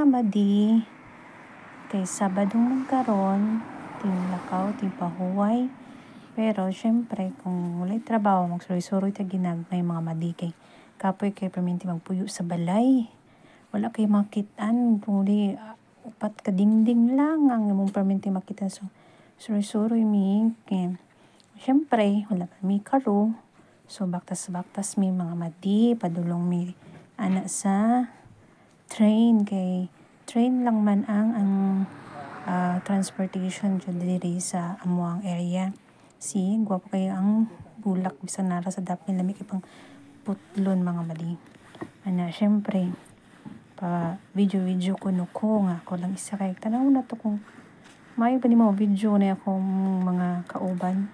mga madi, kay Sabadong magkaroon, tinlakaw, timpahuway. Pero, syempre, kung wala'y trabaho, magsuroy-suroy ta ginagmay mga madi kay kapoy kay perminti magpuyo sa balay. Wala kay makitaan, kung upat ka dingding lang ang imong perminti makita. So, suroy-suroy mi. Kay, syempre, wala pa mi karo. So, baktas-baktas mi mga madi, padulong mi anak sa train. Kay, train lang man ang transportation dyan diri sa amuang area. Gwapo kayo ang bulak bisan nara sa dapin lamig ipang putlon mga madi. Syempre, pa video ko nga ako lang isa kay tanaw na to kung maayo pa ni mo video na akong mga kauban.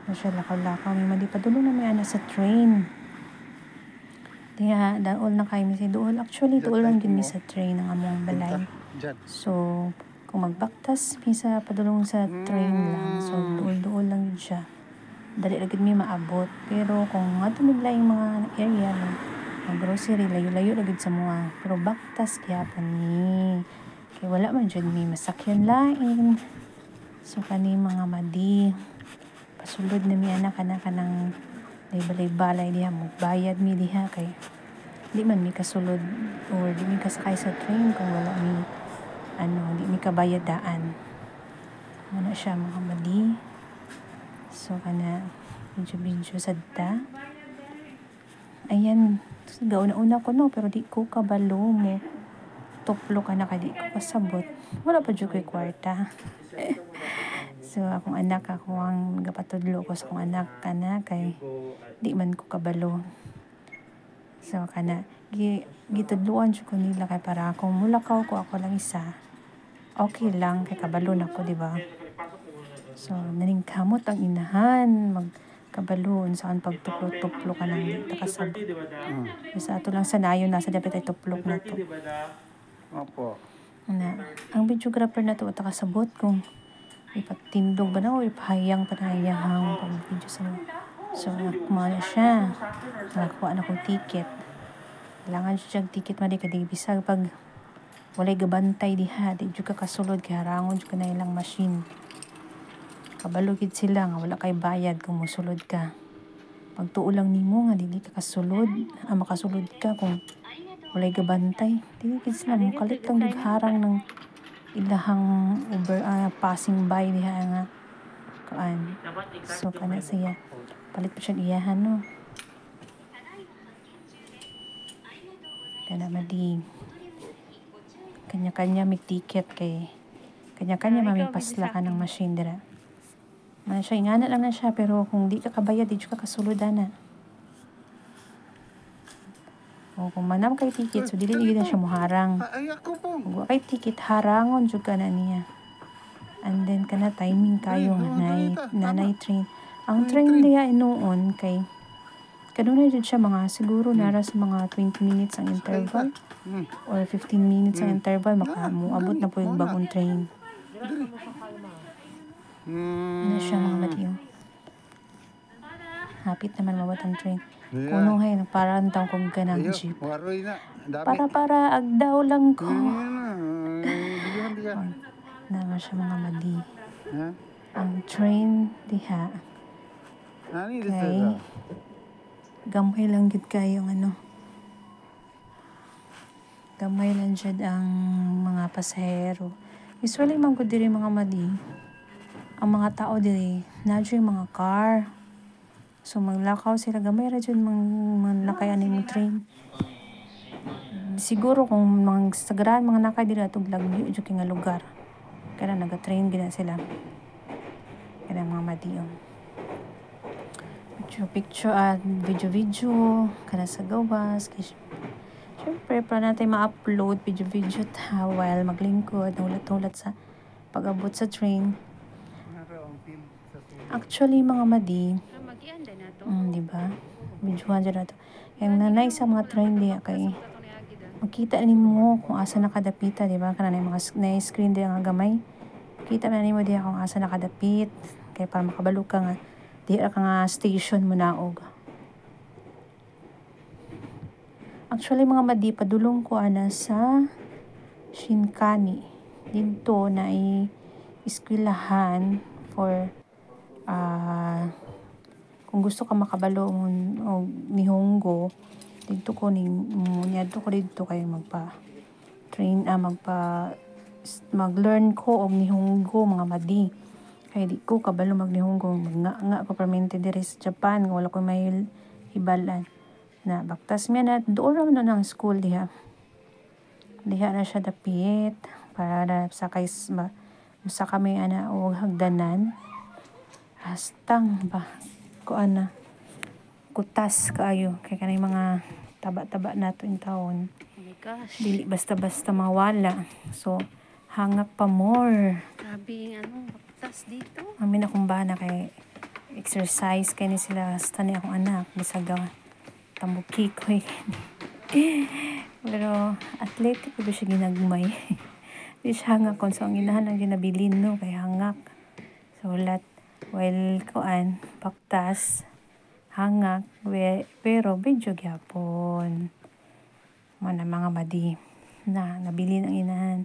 Siya lakaw-lakaw may madi padulong na may anak sa train. Diya, daol na kayo mi dool. Actually, dool lang din mi sa train ng among balay. So, kung magbaktas mi sa padulong sa train lang, so dool lang yun siya. Dali lagid mi maabot. Pero kung atumigla yung mga area ng grocery, layo-layo lagid sa mga. Pero baktas gyapon ni. Kaya wala man dyan mi masakyan lain. So, kani mga madi, pasulod na mi anak ng balay-balay diha, magbayad mi diha kay di man mi kasulod or di mi kasakay sa train kung wala mi di mi kabayad daan. Ano siya mga madi. So kana video sadta. Ayan, gauna-una ko no pero di ko kabalo mo. Tuplo ka na di ko kasabot. Wala pa jud ko'y kwarta. So, akong anak, ako ang gapatudlo ko sa akong anak kana kay di man ko kabalo. So, kana gitudluan ko nila kay para kung mulakaw ko ako lang isa. Okay lang kay kabalo na ko, di ba? So, naningkamot ang inahan magkabaloon saan pagtuplo-tuplo ka nang di kasabot. Sa ato lang sanayon nasa dapat ay tuplok na to. Opo. Ang videographer na to at kasabot kung ipatindog ba na o ipahayang panayahang pag-video sa mga. So, kumana siya. Nakakuha na kong ticket. Kailangan siya ticket mali kasi bisag pag walay gabantay diha. Di ka kasulod kaya harangon ka na ilang machine. Kabalugid sila nga wala kay bayad kung musulod ka. Pagtuo lang nimo nga dili ka kasulod. Makasulod ka kung walay gabantay. Dili sila mukalit lang harang ng ilahang passing by diha nga kaan. So kana siya palit pa siya iyahan no. Kana madi kanya-kanya may ticket kay kanya-kanya may pasla ka ng machine dira. Siya ingana lang na siya pero kung di ka kabayad di ka kasuludan na. O kung manam kay ticket, so dili na siya muharang. Ay, ako po. Kung kay ticket, harangon jud ka na niya. And then, kana timing kayo nanay train. Ang train niya noon kay, kanunay jud siya mga, siguro nara sa mga 20 minutes ang interval. Or 15 minutes ang interval, makamuabot na po yung bagong train. Ano siya mga matiyo. Hapit naman mabot ang train. Kuno hay nagparang taw kong ganang jeep. Para agdaw lang ko. Naman siya mga madi. Ang train diha. Okay. Gamay lang gid kayo gamay lang jud ang mga pasahero. Usually man gud diri mga madi. Ang mga tao diri nadyo yung mga car. So, maglakaw sila. Gamay ra dyan nakayan yung train. Siguro kung mga sagraan, mga nakay dila itong lagyo dyan nga lugar. Kaya nag-train gina sila. Kaya mga madiyong. Picture at video. Kaya sa gawas. Siyempre, para natin ma-upload video while maglingkod. Nahulat-hulat sa pag-abot sa train. Actually, mga madi, diba? Videohan dyan na to. Yung nanay sa mga train diya kay makita ni mo kung asa nakadapita, diba? Kana na mga na-screen diya nga gamay. Makita na ni mo diya kung asa nakadapit. Kaya para makabalo ka nga, diya ka nga station mo naog. Actually, mga madi, padulong ko sa Shinkani. Dito na eskwelahan for kung gusto ka makabalo og Nihongo, dito ko dito kay mag-learn ko og Nihongo mga madi. Kay di ko kabalo mag Nihongo, nga ko permanente diri sa Japan, wala ko may hibalan na baktas mi na doon ra man ang school diha na siya dapit para sa kami og hagdanan hastang ba kuan kutas kaayo kay kanay mga taba-taba nato in taon. Oh my gosh. Dili basta-basta mawala. So hangak pa more. Grabe baktas dito. Amin akong bana kay exercise kay ni sila hasta ni akong anak bisag tambuki ko pero athletic ko siya ginagmay. Di siya hangak kon so ang inahan ang ginabilin no kay hangak. So while baktas hangak pero medyo gyapon mga madi na nabilin ang inahan.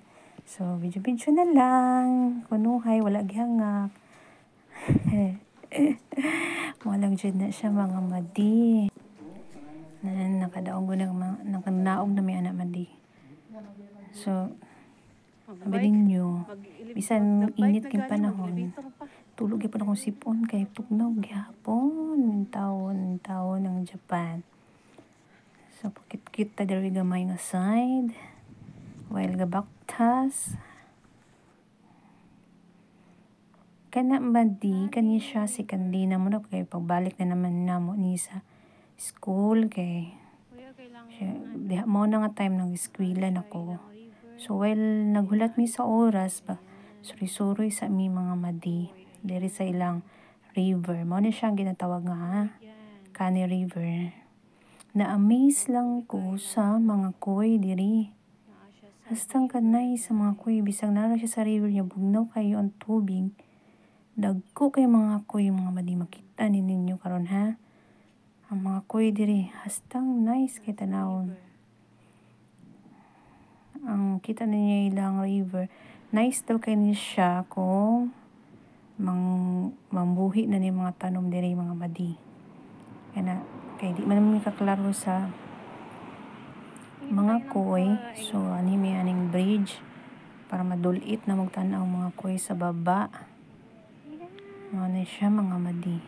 So medyo na lang kunuhay wala gihangak. Walang jud na siya mga madi. Nakadaog nakanaog na may anak madi. So sabi ninyo, bisan init kay panahon, tulog gyapon akong sipon kay tugnaw gyapon taon ng Japan. So pakit-kit ta diri gamay nga side while gabaktas. Kana madi kani siya si Kandina mo na kay pagbalik na naman namo ni sa school kay diha mo na nga time ng eskwela nako. So while naghulat mi sa oras ba suri-suri sa mi mga madi diri sa ilang river mo ni siya ginatawag nga Kani River. Na-amaze lang ko sa mga koy diri. Hastang kanay sa mga koy bisag nara siya sa river niya bugnaw kayo ang tubig. Dagko kay mga koy mga madi makita ninyo karon ha. Ang mga koy diri hastang nice kay tanawon. Ang kita ninyo ilang river. Nice daw kay ni siya kung mambuhi na ni mga tanom diri mga madi. Kay di man mi kaklaro sa mga koy. So ani may aning bridge para madulit na magtan-aw mga koy sa baba. Ano siya mga madi.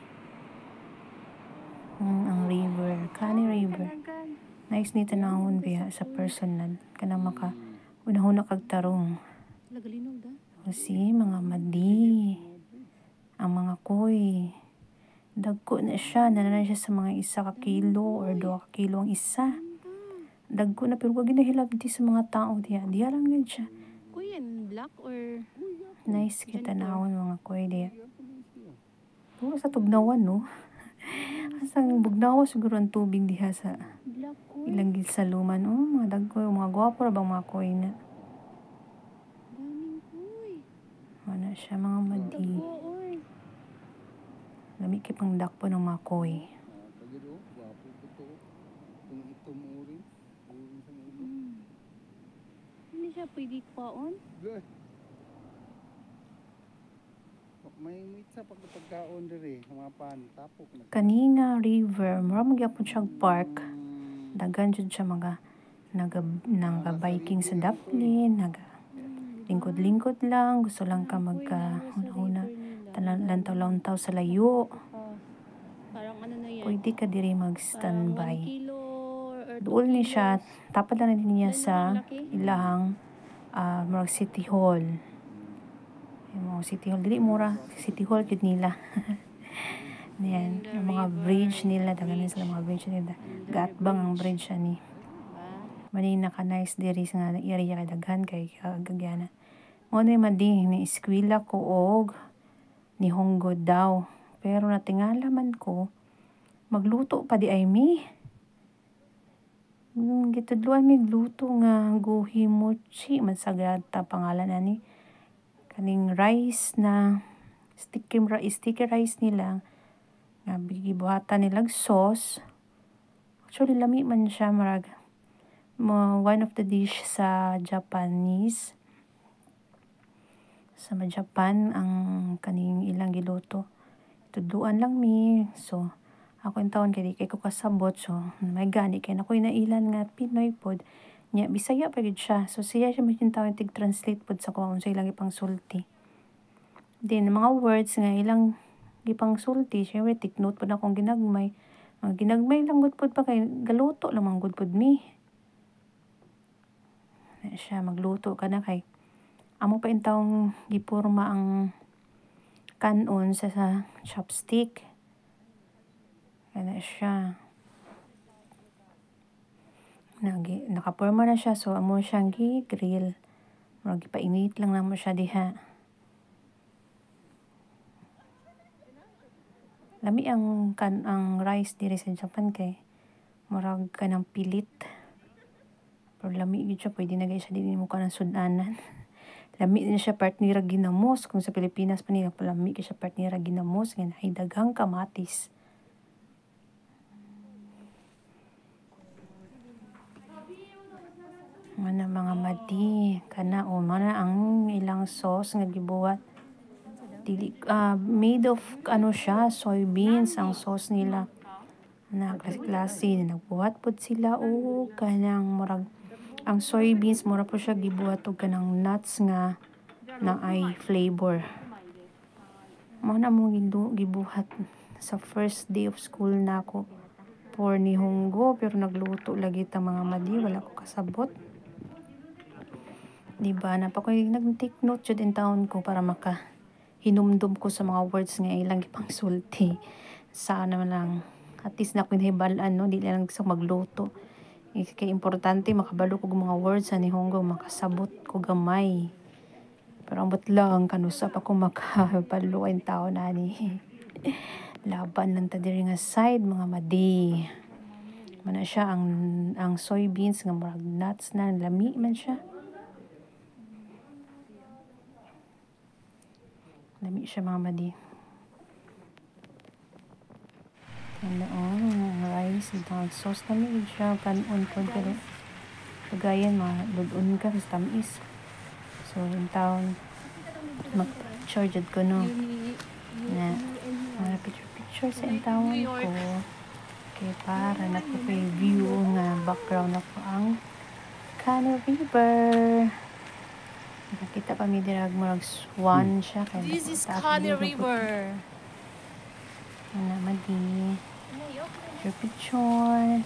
Ang river, Kani River. Nice ni tanawon biya sa personal. Kanang maka unahuna kag tarong. Lagalinog da. Kasi mga madi. Ang mga koy. Dagko na siya. Nananan siya sa mga 1 kilo or 2 kilo ang isa. Dagko na pero wag ginahilabti sa mga tao diya. Diya lang yun siya. Kuya, black or Nice kita tanawon mga koy diya. Puro sa tugnawan no. Asang bugnaw siguro ang tubig diha sa black or ilang gilsaluman. Mga dagko, mga gwapo ra bang mga koy na. daming kuy. Ano siya mga madi. Oy. Lami kay pang dakpo ng mga koy. Hindi siya pwede kwaon. May mitsa pagkaon diri mga pan tapok na. Kaninga River, mura magyapon siyang park. Dagan jud siya mga naga-biking sa Daplin, lingkod-lingkod lang, gusto lang ka una lantaw-lantaw sa layo. Parang ano na yan. Pwede ka diri Parang 1 mag-standby. kilo or 2 Doon ni siya, kilos. tapat lang din niya sa ilahang City Hall. Yung mga City Hall, dili mura. City Hall jud nila. Yan, yung mga bridge nila, dagan sila mga bridge nila. Gatbang ang bridge ni. Manina ka nice diri sa nga area kay daghan kay Gagana. Mo ni madi ni eskwela ko og Nihongo daw. Pero natingala man ko magluto pa di ay mi. Gitudluan mi gluto nga gohimochi man sagata pangalan ani. Kaning rice na sticky rice nila nga gibuhatan nilang sauce. Actually lami man siya one of the dish sa Japanese. Sa Japan ang kaning ilang giluto. Tudluan lang mi. So ako yung taon kay ko kasabot. So may gani kay nakoy nailan nga Pinoy pod. Nya Bisaya pa gid siya. So siya may taon tig-translate pod sa kuha unsa ilang ipang sulti. Then mga words nga ilang gipang sulti, syempre take note pod akong ginagmay. Ginagmay lang gud pod pa kay galuto lang man gud pod mi. Na siya magluto ka na kay amo pa intawong giporma ang kanon sa chopstick. Kana siya. Nakaporma na siya so amo siyang gi-grill. Gipainit lang namo siya diha. Lami ang rice diri sa Japan kay murag kanang pilit. Pero lami gid siya, pwede na gid siya dili mo kanang sudanan. Lami din siya part ni ginamos kung sa Pilipinas pa nila lami kay siya part ni ginamos nga ay daghang kamatis. Mana mga madi kana o mana ang ilang sauce nga gibuhat. Made of siya, soybeans ang sauce nila. Na klase nagbuhat pod sila o kanang murag ang soybeans mura po siya gibuhat og kanang nuts nga na ay flavor. Mo na mo gibuhat sa first day of school nako for ni Hunggo pero nagluto lagi ta mga madi wala ko kasabot. Diba na pa ko nag-take note jud in taon ko para hinumdum ko sa mga words nga ilang ipang sulti. Sana lang at least na ko hibalan no di lang sa magluto. Kay importante makabalo ko mga words sa ni Honggo makasabot ko gamay. Pero ambot lang kanusa pa ko makabalo ang tao na ni. Laban lang ta diri nga side mga madi. Mana siya ang soybeans nga murag nuts na lami man siya. Lami siya mga madi. Rice without sauce lami siya kanon po pero pagayan ludon ka sa tamis. So in town mag-charge ko no na mga picture sa intawon ko kay para na po kay view nga background na po ang Kano River. Nakita pa mi dirag murag swan siya kay This is Kano River. Madi. Picture.